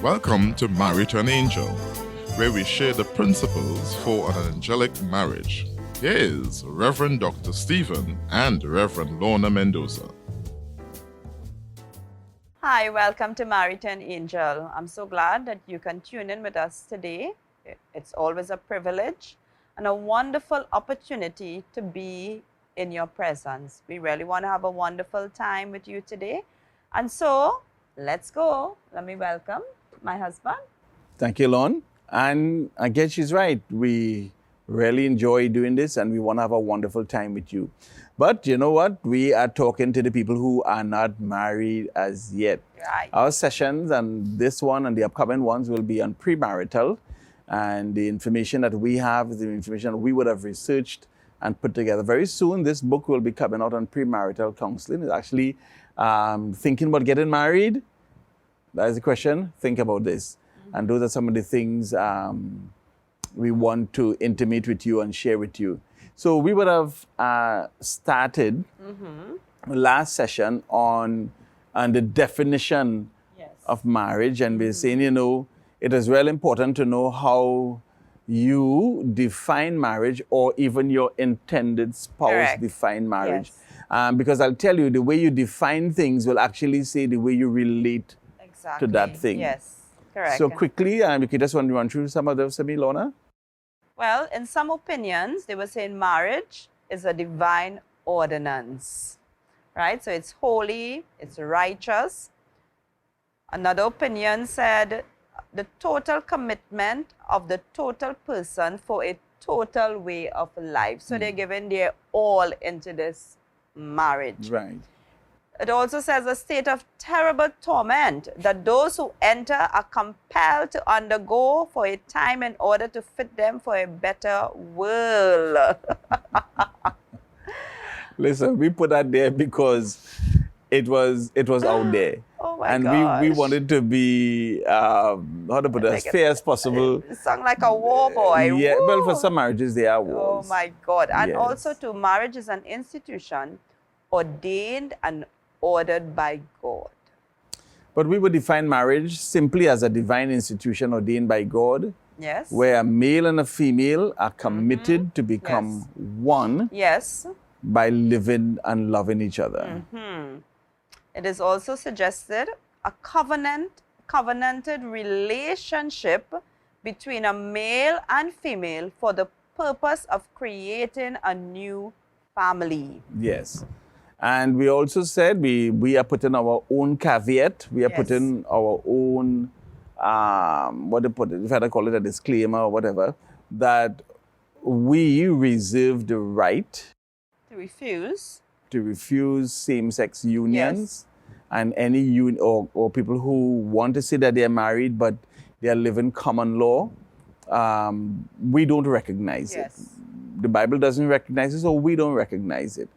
Welcome to Married to an Angel, where we share the principles for an angelic marriage. Here is Reverend Dr. Stephen and Reverend Lorna Mendoza. Hi, welcome to Married to an Angel. I'm so glad that you can tune in with us today. It's always a privilege and a wonderful opportunity to be in your presence. We really want to have a wonderful time with you today. And so, let's go. Let me welcome my husband. Thank you, Lorna. And I guess she's right. We really enjoy doing this and we want to have a wonderful time with you. But you know what? We are talking to the people who are not married as yet. Right. Our sessions and this one and the upcoming ones will be on premarital. And the information that we have is the information that we would have researched and put together. Very soon, this book will be coming out on premarital counseling. It's actually thinking about getting married. That is the question. Think about this. And those are some of the things we want to intimate with you and share with you. So we would have started last session on the definition of marriage. And we're saying, you know, it is really important to know how you define marriage or even your intended spouse define marriage. Yes. Because I'll tell you, the way you define things will actually say the way you relate to that thing. Yes, correct. So quickly, we could just want to run through some of those, Lorna. Well, in some opinions, they were saying marriage is a divine ordinance, right? So it's holy, it's righteous. Another opinion said the total commitment of the total person for a total way of life. So they're giving their all into this marriage. Right. It also says a state of terrible torment that those who enter are compelled to undergo for a time in order to fit them for a better world. Listen, we put that there because it was out there. Oh my and gosh. we wanted to be, how to put it, as fair as possible. It sounds like a war boy. Yeah, Woo. well, for some marriages, they are wars. Oh my God. And Yes. also too, marriage is an institution ordained and ordered by God. But we would define marriage simply as a divine institution ordained by God, Yes. where a male and a female are committed to become one Yes. by living and loving each other. It is also suggested a covenanted relationship between a male and female for the purpose of creating a new family. Yes. And we also said we are putting our own caveat. We are Yes. putting our own, what to put it, if I had to call it a disclaimer or whatever, that we reserve the right To refuse same-sex unions and any or people who want to say that they are married but they are living common law. We don't recognize it. The Bible doesn't recognize it, so we don't recognize it.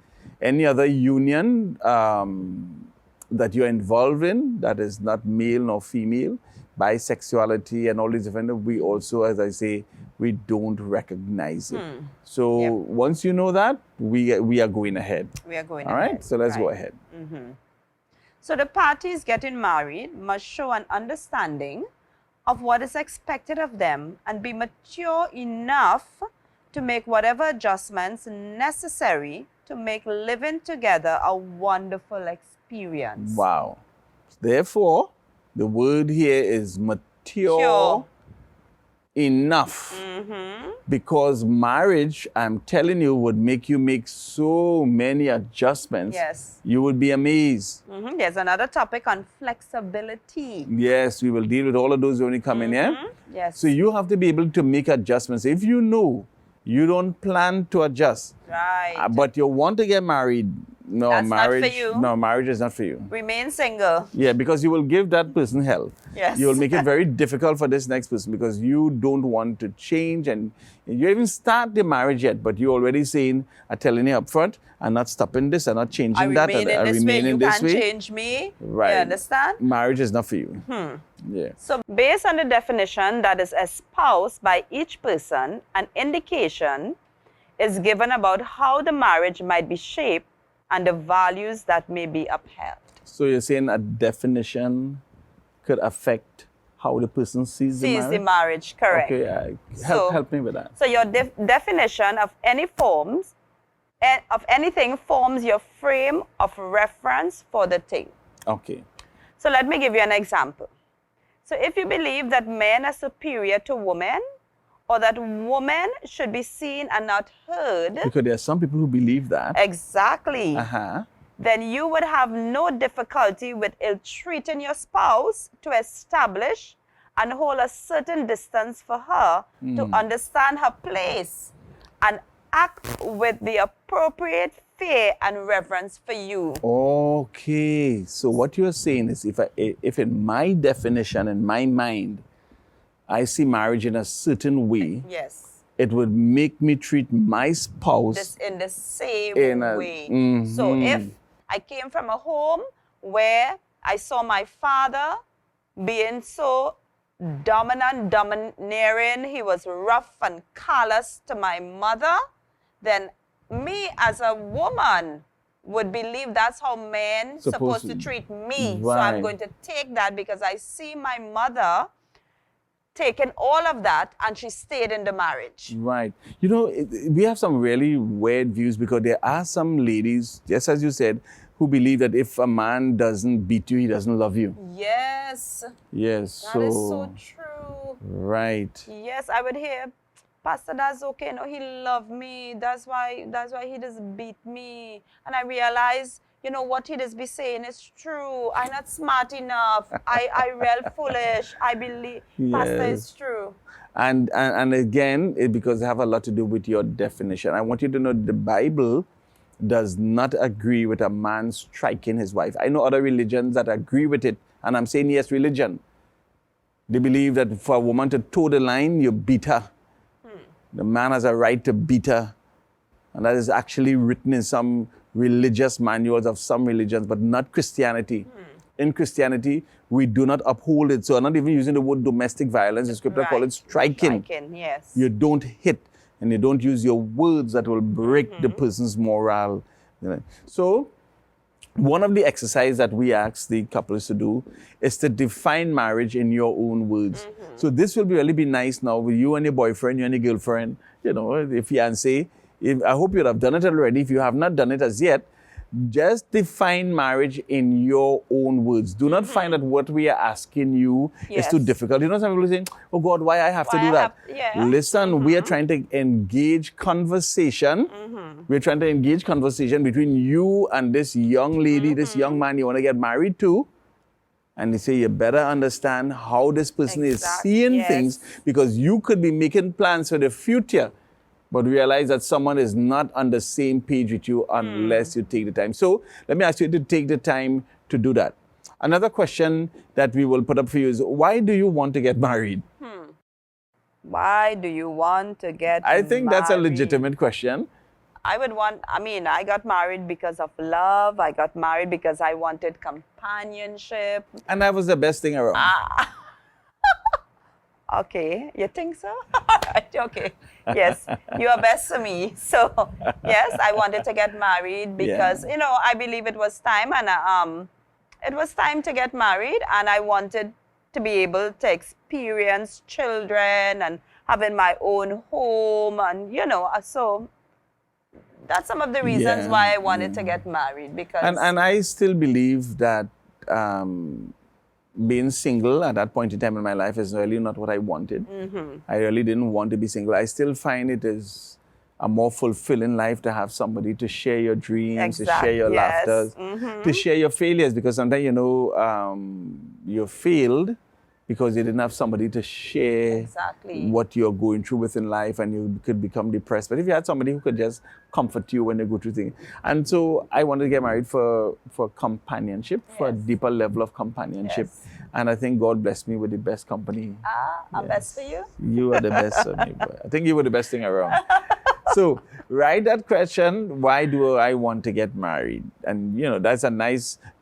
Any other union that you're involved in that is not male nor female, bisexuality and all these different, we also, as I say, we don't recognize it. So once you know that, we are going ahead. We are going All ahead. right, so let's go ahead. So the parties getting married must show an understanding of what is expected of them and be mature enough to make whatever adjustments necessary to make living together a wonderful experience. Wow. Therefore, the word here is mature enough. Because marriage, I'm telling you, would make you make so many adjustments. Yes. You would be amazed. There's another topic on flexibility. Yes, we will deal with all of those when we come in here. Yes. So you have to be able to make adjustments. If you know you don't plan to adjust, Right. but you want to get married, no, That's not for marriage, you. no, marriage is not for you. Remain single. Yeah, because you will give that person hell. Yes. You will make it very difficult for this next person because you don't want to change and you even start the marriage yet, but you're already saying, I'm telling you up front, I'm not stopping this, I'm not changing that. I remain in this way. You can't change me. Right. You understand? Marriage is not for you. Yeah. So based on the definition that is espoused by each person, an indication is given about how the marriage might be shaped and the values that may be upheld. So you're saying a definition could affect how the person sees the marriage? Sees the marriage, correct. Okay, So- help me with that. So your definition of any forms, of anything forms your frame of reference for the thing. Okay. So let me give you an example. So if you believe that men are superior to women, or that women should be seen and not heard, Because there are some people who believe that. exactly, Uh-huh. then you would have no difficulty with ill-treating your spouse to establish and hold a certain distance for her to understand her place and act with the appropriate fear and reverence for you. Okay. So what you're saying is if in my definition, in my mind, I see marriage in a certain way, Yes. it would make me treat my spouse This in the same in a- way. Mhm. So if I came from a home where I saw my father being so domineering, he was rough and callous to my mother, then me as a woman would believe that's how men supposed to treat me. So I'm Right. going to take that because I see my mother taken all of that and she stayed in the marriage. Right. You know, we have some really weird views because there are some ladies, just as you said, who believe that if a man doesn't beat you, he doesn't love you. Yes, Yes. that is so true. Right. Yes, I would hear, Pastor, that's okay. No, he loved me. That's why he just beat me. And I realize, you know, what he just be saying is true. I'm not smart enough. I real foolish. I believe Pastor Yes. is true. And again, because they have a lot to do with your definition. I want you to know the Bible does not agree with a man striking his wife. I know other religions that agree with it, and I'm saying yes, religion. They believe that for a woman to toe the line, you beat her. The man has a right to beat her. And that is actually written in some religious manuals of some religions, but not Christianity. In Christianity, we do not uphold it. So I'm not even using the word domestic violence. The scripture call it striking. Striking, yes. You don't hit, and you don't use your words that will break the person's morale. You know. So one of the exercises that we ask the couples to do is to define marriage in your own words. So this will really be nice now with you and your boyfriend, you and your girlfriend, you know, the fiancé. I hope you'd have done it already. If you have not done it as yet, just define marriage in your own words. Do not find that what we are asking you is too Yes. difficult. You know, some people saying, oh God, why I have to Why do I that? have- yeah. Listen, we are trying to engage conversation. We're trying to engage conversation between you and this young lady, this young man you want to get married to. And they say you better understand how this person is seeing Yes. things, because you could be making plans for the future, but realize that someone is not on the same page with you unless you take the time. So let me ask you to take the time to do that. Another question that we will put up for you is, why do you want to get married? Why do you want to get I think that's a married? legitimate question. I got married because of love. I got married because I wanted companionship. And that was the best thing around. Okay, you think so? Okay. Yes, you are best for me. So, yes, I wanted to get married because, you know, I believe it was time, and it was time to get married, and I wanted to be able to experience children and having my own home, and, you know, so that's some of the reasons why I wanted to get married, because... And I still believe that being single at that point in time in my life is really not what I wanted. I really didn't want to be single. I still find it is a more fulfilling life to have somebody to share your dreams, to share your laughter, to share your failures, because sometimes, you know, you failed because you didn't have somebody to share what you're going through within life, and you could become depressed. But if you had somebody who could just comfort you when you go through things. And so I wanted to get married for companionship, for a deeper level of companionship. And I think God blessed me with the best company. Best for you? You are the best for me. I think you were the best thing around. So write that question, why do I want to get married? And, you know, that's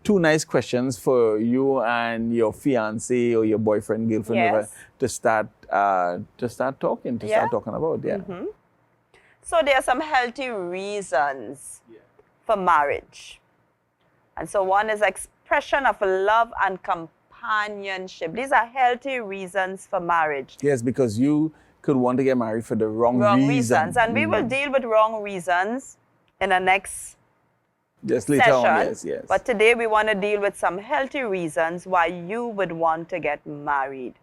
two nice questions for you and your fiancé or your boyfriend, girlfriend, whatever, to start talking about. So there are some healthy reasons for marriage. And so one is expression of love and compassion. companionship. These are healthy reasons for marriage. Yes, because you could want to get married for the wrong Reasons. And we will deal with wrong reasons in the next just later session. on, yes, yes. But today we want to deal with some healthy reasons why you would want to get married.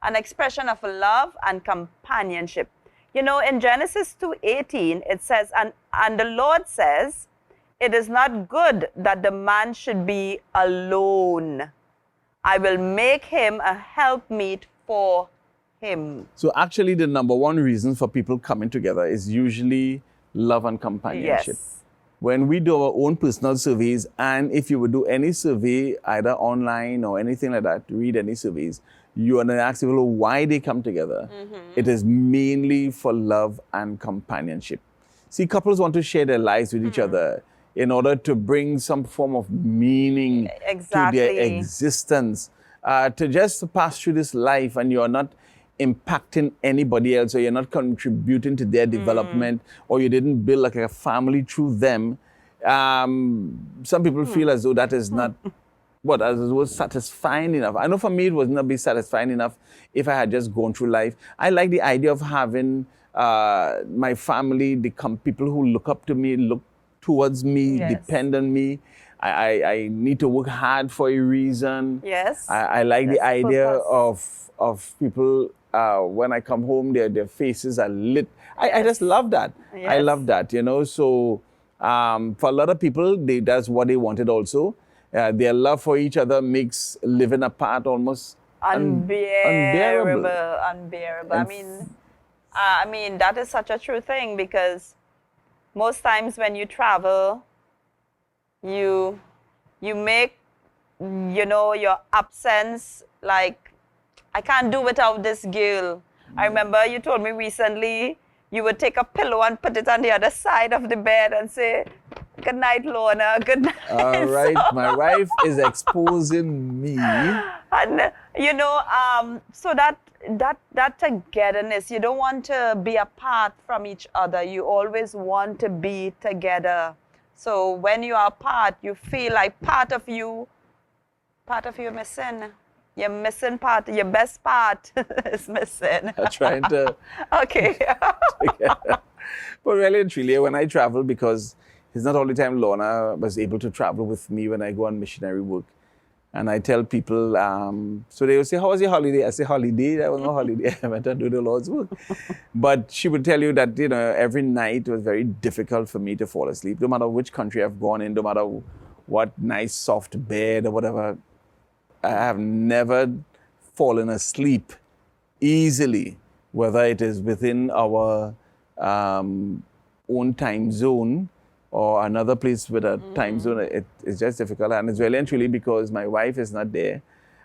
An expression of love and companionship. You know, in Genesis 2:18, it says, and the Lord says, it is not good that the man should be alone. I will make him a helpmeet for him. So actually, the number one reason for people coming together is usually love and companionship. Yes. When we do our own personal surveys, and if you would do any survey, either online or anything like that, read any surveys, you want to ask people why they come together. It is mainly for love and companionship. See, couples want to share their lives with each other in order to bring some form of meaning to their existence. To just pass through this life and you're not impacting anybody else, or you're not contributing to their development, or you didn't build like a family through them. Some people feel as though that is not as it was satisfying enough. I know for me it would not be satisfying enough if I had just gone through life. I like the idea of having my family, the people who look up to me, look towards me, depend on me. I need to work hard for a reason. Yes. I like the idea of people, when I come home, their faces are lit. I just love that. Yes. I love that, you know. So for a lot of people, that's what they wanted also. Their love for each other makes living apart almost unbearable. I mean, that is such a true thing, because most times when you travel, you make, you know, your absence like, I can't do without this girl. I remember you told me recently you would take a pillow and put it on the other side of the bed and say, good night, Lorna, good night. All right, my wife is exposing me. And, you know, so that togetherness, you don't want to be apart from each other. You always want to be together. So when you are apart, you feel like part of you missing. You're missing part, your best part is missing. I'm trying to... Okay. But really and truly, when I travel, because it's not all the time Lorna was able to travel with me when I go on missionary work. And I tell people, so they will say, how was your holiday? I say, holiday? That was no holiday. I went to do the Lord's work. But she would tell you that, you know, every night was very difficult for me to fall asleep. No matter which country I've gone in, no matter what nice soft bed or whatever, I have never fallen asleep easily, whether it is within our own time zone or another place with a time zone. It's just difficult, and it's really and truly because my wife is not there,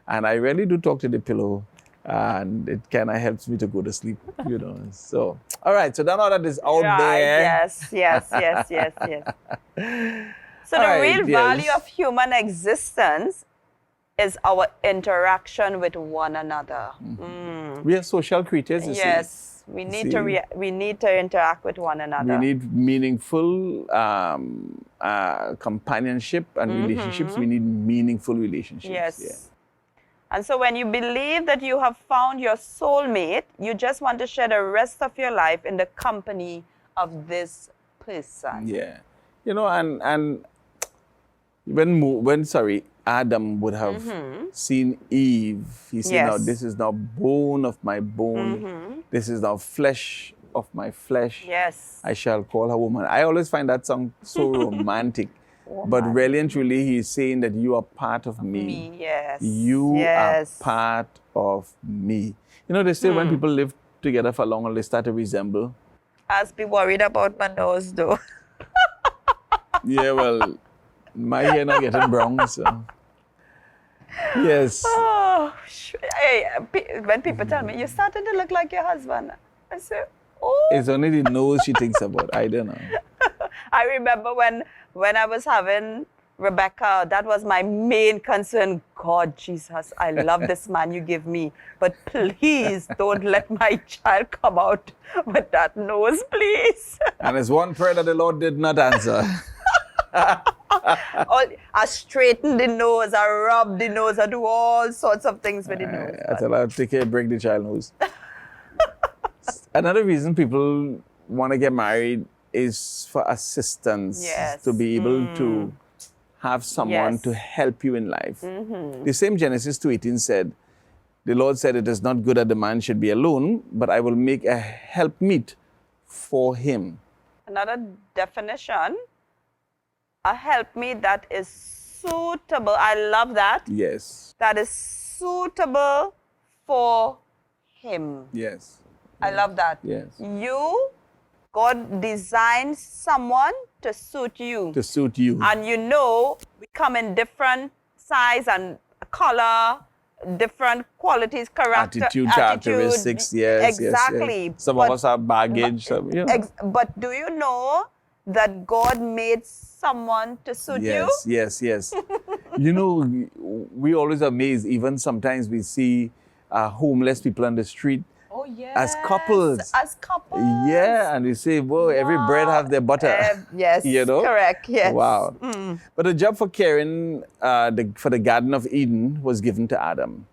and I really do talk to the pillow, and it kind of helps me to go to sleep, you know. So, all right, so now that is out there. Yes. So the real value of human existence is our interaction with one another. We are social creatures, you see. Yes, we need to interact with one another. We need meaningful companionship and relationships. We need meaningful relationships. Yes. Yeah. And so when you believe that you have found your soulmate, you just want to share the rest of your life in the company of this person. Yeah. You know, and when Adam would have seen Eve, he said, now this is now bone of my bone. This is now flesh of my flesh. Yes. I shall call her woman. I always find that song so romantic. But really and truly, he's saying that you are part of me. Yes. You are part of me. You know, they say when people live together for long, they start to resemble. I'll be worried about my nose, though. Yeah, well, my hair not getting brown, so. Yes. Oh, hey, when people tell me, you're starting to look like your husband, I say, oh. It's only the nose she thinks about. I don't know. I remember when I was having Rebecca, that was my main concern. God, Jesus, I love this man you give me, but please don't let my child come out with that nose, please. And it's one prayer that the Lord did not answer. I straighten the nose, I rub the nose, I do all sorts of things with the nose. I tell her, take care, break the child nose. Another reason people want to get married is for assistance. Yes. To be able to have someone to help you in life. The same Genesis 2:18 said, the Lord said, it is not good that the man should be alone, but I will make a helpmeet for him. Another definition, a helpmeet that is suitable. I love that. Yes. That is suitable for him. Yes. I love that. Yes. God designed someone to suit you. To suit you. And you know, we come in different size and color, different qualities, character, attitude, characteristics. Yes. Exactly. Yes. Some of us have baggage. But do you know that God made someone to suit you? Yes. You know, we always amazed. Even sometimes we see homeless people on the street. Oh, yes. As couples. Yeah, and we say, whoa, every bread have their butter. Yes, you know? Correct, yes. Wow. But the job for caring for the Garden of Eden was given to Adam.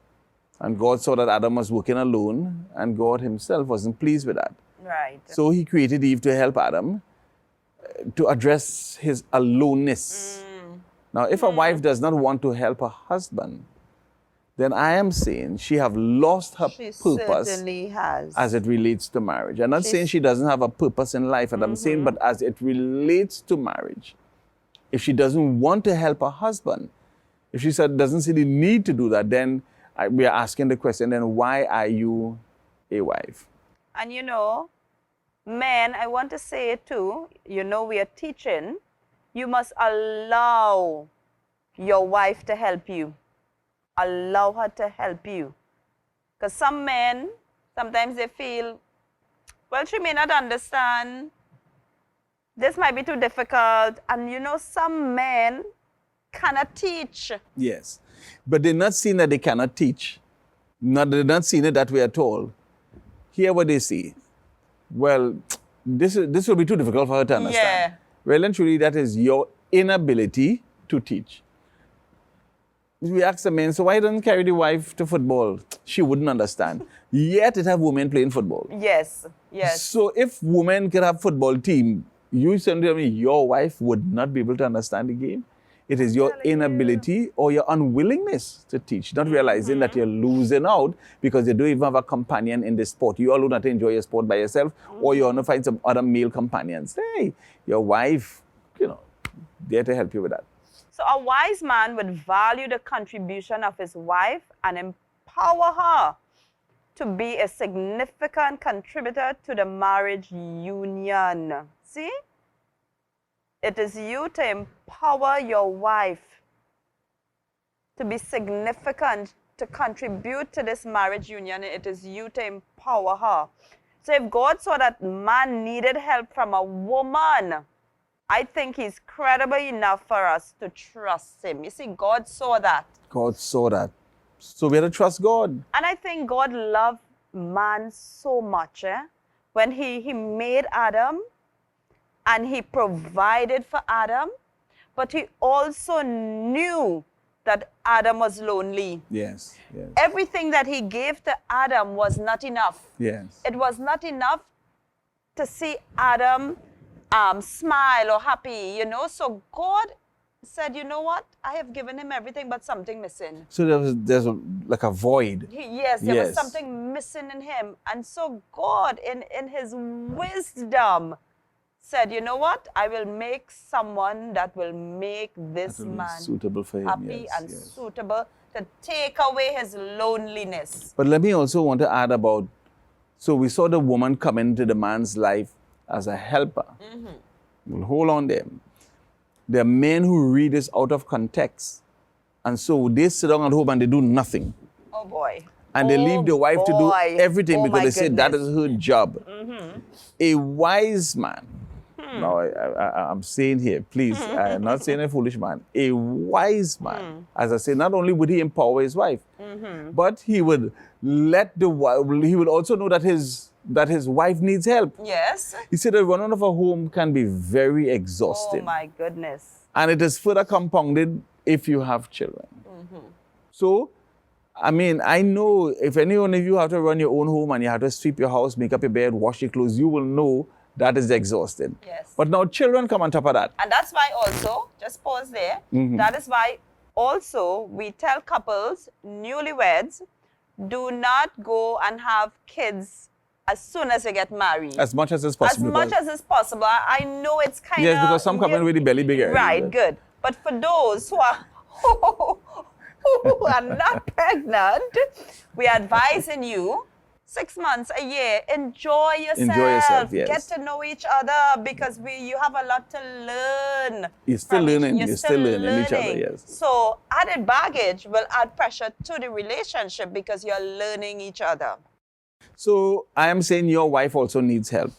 And God saw that Adam was working alone, and God himself wasn't pleased with that. Right. So he created Eve to help Adam to address his aloneness. Now, if a wife does not want to help her husband, then I am saying she have lost her purpose certainly has. As it relates to marriage. I'm not saying she doesn't have a purpose in life, and I'm saying, but as it relates to marriage, if she doesn't want to help her husband, if she doesn't see the need to do that, then we are asking the question, then why are you a wife? And you know, men, I want to say it too, you know, we are teaching, you must allow your wife to help you. Allow her to help you. Because some men, sometimes they feel, well, she may not understand. This might be too difficult. And you know, some men cannot teach. Yes. But they're not seeing that they cannot teach. They're not seeing it that way at all. Hear what they see. Well, this will be too difficult for her to understand. Yeah. Well, and truly, that is your inability to teach. We ask the men, so why don't carry the wife to football? She wouldn't understand. Yet it have women playing football. Yes. So if women could have football team, you saying to me, your wife would not be able to understand the game? It is your inability or your unwillingness to teach, not realizing that you're losing out because you don't even have a companion in the sport. You all want to enjoy your sport by yourself, or you want to find some other male companions. Hey, your wife, there to help you with that. So a wise man would value the contribution of his wife and empower her to be a significant contributor to the marriage union. See? It is you to empower your wife to be significant, to contribute to this marriage union. It is you to empower her. So if God saw that man needed help from a woman, I think he's credible enough for us to trust him. You see, God saw that. God saw that. So we have to trust God. And I think God loved man so much. When he made Adam and he provided for Adam, but he also knew that Adam was lonely. Yes. Everything that he gave to Adam was not enough. Yes. It was not enough to see Adam smile or happy, So God said, you know what? I have given him everything, but something missing. So there's like a void. There was something missing in him. And so God, in his wisdom, said, you know what? I will make someone that will make this man suitable for him, happy and suitable to take away his loneliness. But let me also want to add about, so we saw the woman come into the man's life as a helper. Well, hold on there. There are men who read this out of context. And so they sit down at home and they do nothing. Oh boy. And they leave the wife to do everything because they say that is her job. A wise man, now I'm saying here, please, I'm not saying a foolish man. A wise man, as I say, not only would he empower his wife, but he would he would also know that his wife needs help. Yes. He said that running of a home can be very exhausting. Oh my goodness. And it is further compounded if you have children. So, I mean, I know if any one of you have to run your own home and you have to sweep your house, make up your bed, wash your clothes, you will know that is exhausting. Yes. But now children come on top of that. And that's why also, just pause there, that is why also we tell couples, newlyweds, do not go and have kids as soon as you get married. As much as is possible. As much as is possible. I know it's kind of... Yes, because some come in with the belly big area. Right, good. But for those who are who are not pregnant, we are advising you 6 months, a year, enjoy yourself. Enjoy yourself, yes. Get to know each other because you have a lot to learn. You're still learning. You're still learning each other, yes. So added baggage will add pressure to the relationship because you're learning each other. So I am saying your wife also needs help.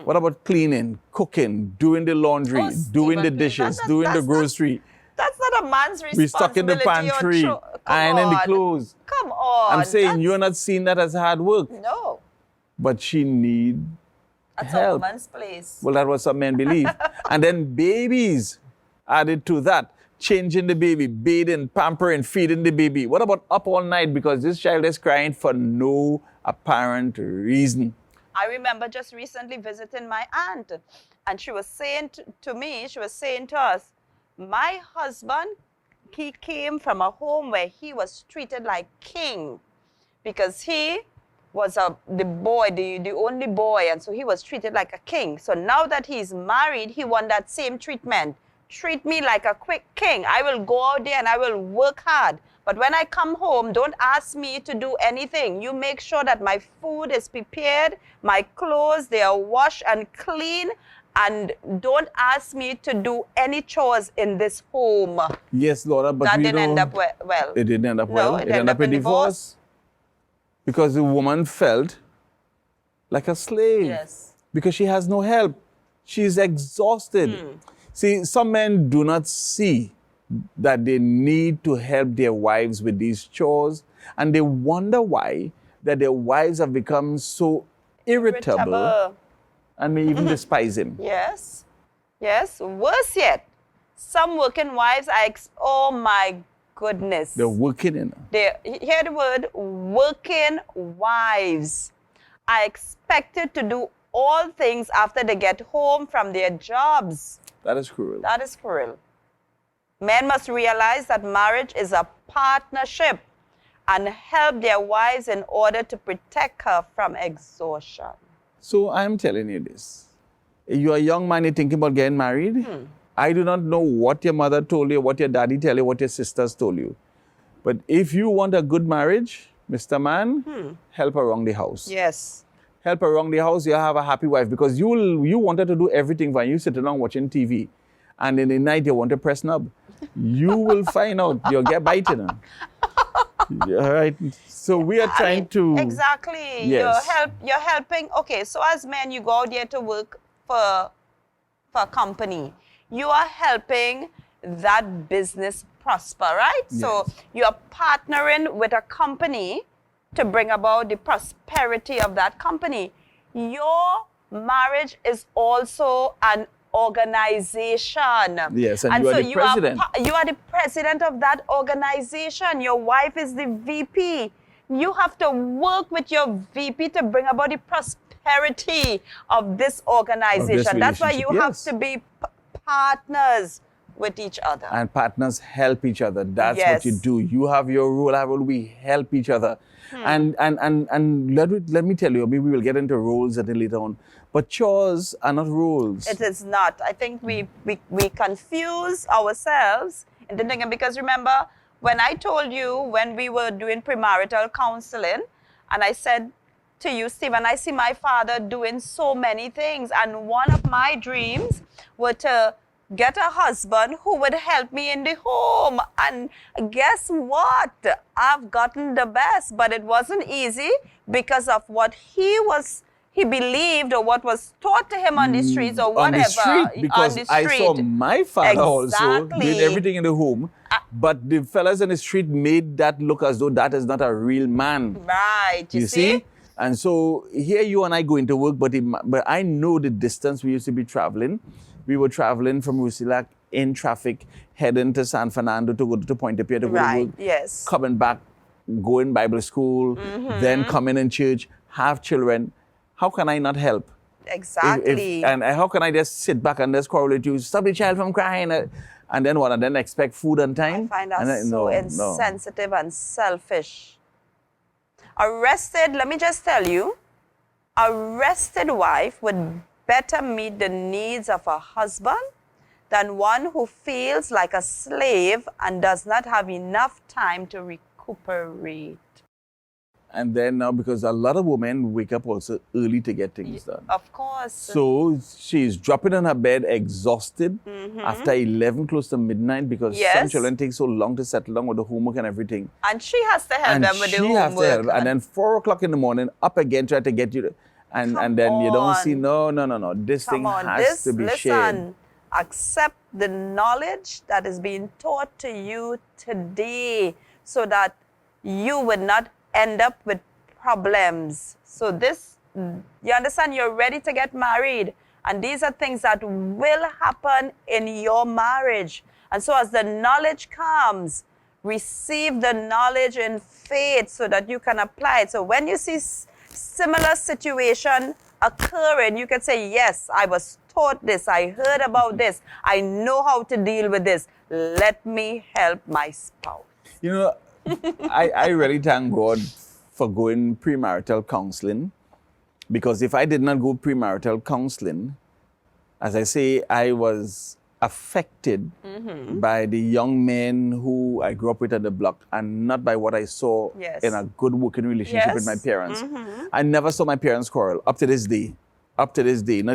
What about cleaning, cooking, doing the laundry, doing the dishes, doing the grocery? That's not a man's responsibility. We stuck in the pantry, ironing the clothes. Come on. I'm saying you're not seeing that as hard work. No. But she needs That's help. a woman's place. Well, that's what some men believe. And then babies added to that. Changing the baby, bathing, pampering, feeding the baby. What about up all night because this child is crying for no apparent reason? I remember just recently visiting my aunt, and she was saying to us, my husband, he came from a home where he was treated like king because he was the only boy, and so he was treated like a king. So now that he's married, he want that same treatment. Treat me like a quick king. I will go out there and I will work hard. But when I come home, don't ask me to do anything. You make sure that my food is prepared, my clothes, they are washed and clean, and don't ask me to do any chores in this home. Yes, Laura, but that didn't end up well. It didn't end up No, well. it It ended up in divorce. Because the woman felt like a slave. Yes. Because she has no help. She's exhausted. See, some men do not see that they need to help their wives with these chores, and they wonder why that their wives have become so irritable. And may even despise him. Yes. Yes. Worse yet, some working wives oh my goodness. They're working in. Hear the word working wives are expected to do all things after they get home from their jobs. That is cruel. That is cruel. Men must realize that marriage is a partnership and help their wives in order to protect her from exhaustion. So I'm telling you this. You're a young man, you're thinking about getting married. I do not know what your mother told you, what your daddy told you, what your sisters told you. But if you want a good marriage, Mr. Man, help around the house. Yes. Help around the house, you have a happy wife because you wanted to do everything when you sit along watching TV. And in the night, you want to press knob. You will find out. You'll get biting. All right. So we are trying to... Exactly. Yes. You're helping. Okay, so as men, you go out there to work for a company. You are helping that business prosper, right? Yes. So you're partnering with a company to bring about the prosperity of that company. Your marriage is also an organization. Yes, and you are the president. You are the president of that organization. Your wife is the VP. You have to work with your VP to bring about the prosperity of this organization. That's why you have to be partners with each other. And partners help each other. That's what you do. You have your role, I have a role. We help each other. And let me tell you, maybe we will get into roles a little later on. But chores are not roles. It is not. I think we confuse ourselves in thinking, because remember, when I told you when we were doing premarital counseling, and I said to you, Stephen, I see my father doing so many things, and one of my dreams were to get a husband who would help me in the home. And guess what? I've gotten the best, but it wasn't easy because of what he believed or what was taught to him on the streets or whatever. On the street, because I saw my father also doing everything in the home, but the fellas on the street made that look as though that is not a real man. Right, you see? And so here you and I go into work, but I know the distance we used to be traveling. We were traveling from Rusilac in traffic, heading to San Fernando to go to Point Pierre to go to work, Yes. coming back, going Bible school, then coming in church, have children. How can I not help? Exactly. And how can I just sit back and just quarrel with you, stop the child from crying, and then what? And then expect food on time? I find that and then, so no. insensitive and selfish. Let me just tell you, a rested wife would better meet the needs of a husband than one who feels like a slave and does not have enough time to recuperate. And then now, because a lot of women wake up also early to get things done. Of course. So she's dropping on her bed exhausted after 11, close to midnight, because some children take so long to settle down with the homework and everything. And she has to help them with the homework. Has to help. And then 4 o'clock in the morning, up again, try to get you to, and then you don't see, no. This thing has to be shared. Accept the knowledge that is being taught to you today so that you would not end up with problems. So you understand, you're ready to get married. And these are things that will happen in your marriage. And so as the knowledge comes, receive the knowledge in faith so that you can apply it. So when you see similar situation occurring, you can say, yes, I was taught this, I heard about this, I know how to deal with this. Let me help my spouse. You know, I really thank God for going premarital counseling, because if I did not go premarital counseling, as I say, I was affected by the young men who I grew up with at the block, and not by what I saw in a good working relationship with my parents. I never saw my parents quarrel up to this day. Not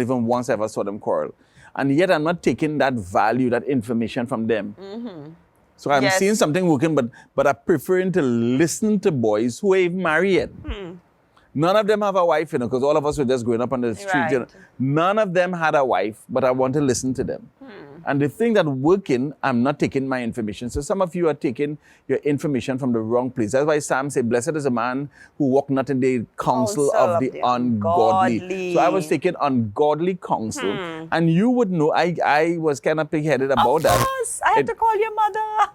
even once I ever saw them quarrel. And yet I'm not taking that value, that information from them. So I'm seeing something working, but I'm preferring to listen to boys who ain't married yet. None of them have a wife, because all of us were just growing up on the street. None of them had a wife, but I want to listen to them. And the thing that working, I'm not taking my information. So some of you are taking your information from the wrong place. That's why Sam said, blessed is a man who walk not in the counsel of the ungodly. So I was taking ungodly counsel. And you would know, I was kind of pig-headed about that. Of course, I had to call your mother.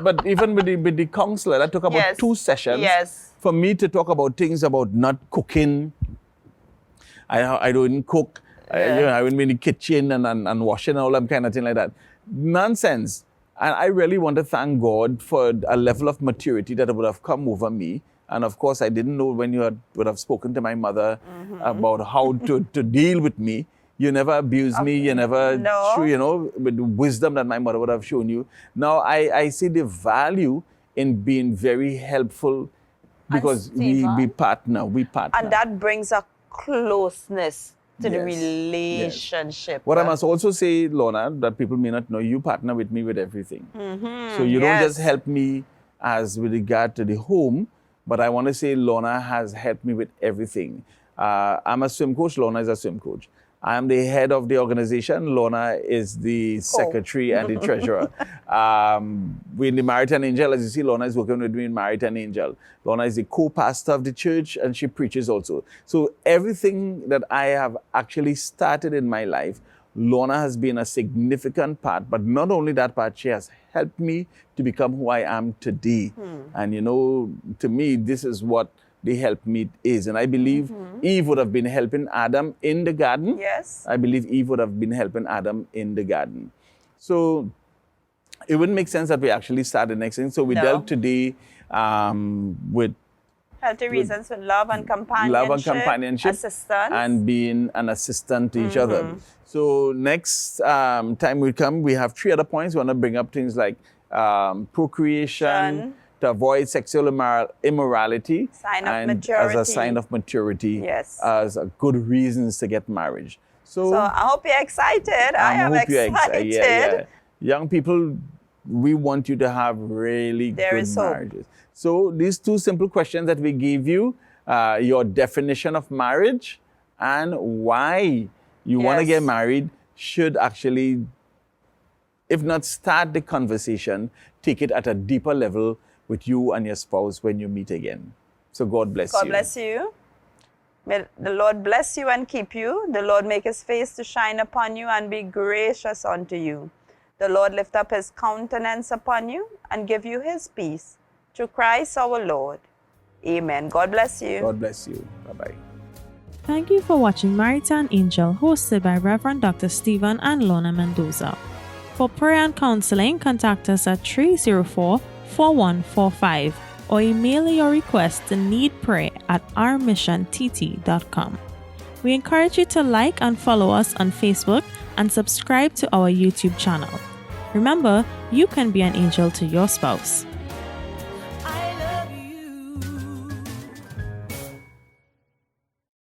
but even with the counselor, that took about 2 sessions for me to talk about things about not cooking. I don't cook. I wouldn't be in the kitchen and washing and all that kind of thing like that. Nonsense. And I really want to thank God for a level of maturity that would have come over me. And of course, I didn't know when you would have spoken to my mother about how to deal with me. You never abused me. You never, with the wisdom that my mother would have shown you. Now, I see the value in being very helpful, because we partner. And that brings a closeness to the relationship. What I must also say, Lorna, that people may not know, you partner with me with everything. So you don't just help me as with regard to the home, but I want to say Lorna has helped me with everything. I'm a swim coach, Lorna is a swim coach. I'm the head of the organization. Lorna is the secretary and the treasurer. We're in the Maritan Angel. As you see, Lorna is working with me in Maritan Angel. Lorna is the co-pastor of the church, and she preaches also. So everything that I have actually started in my life, Lorna has been a significant part. But not only that part, she has helped me to become who I am today. And to me, this is what the helpmeet is. And I believe Eve would have been helping Adam in the garden. Yes. I believe Eve would have been helping Adam in the garden. So it wouldn't make sense that we actually start the next thing. So we dealt today with healthy reasons for love and companionship, assistance, and being an assistant to each other. So next time we come, we have 3 other points. We want to bring up things like procreation, to avoid sexual immorality, as a sign of maturity, as a good reasons to get married. So I hope you're excited. I am excited. Young people, we want you to have really good marriages. So these 2 simple questions that we gave you, your definition of marriage and why you want to get married, should actually, if not start the conversation, take it at a deeper level with you and your spouse when you meet again. So God bless you. God bless you. May the Lord bless you and keep you. The Lord make his face to shine upon you and be gracious unto you. The Lord lift up his countenance upon you and give you his peace. Through Christ our Lord. Amen. God bless you. God bless you. Bye-bye. Thank you for watching Married to an Angel, hosted by Reverend Dr. Stephen and Lorna Mendoza. For prayer and counseling, contact us at 304-4145 or email your request to needprayer@ourmissiontt.com. We encourage you to like and follow us on Facebook and subscribe to our YouTube channel. Remember, you can be an angel to your spouse.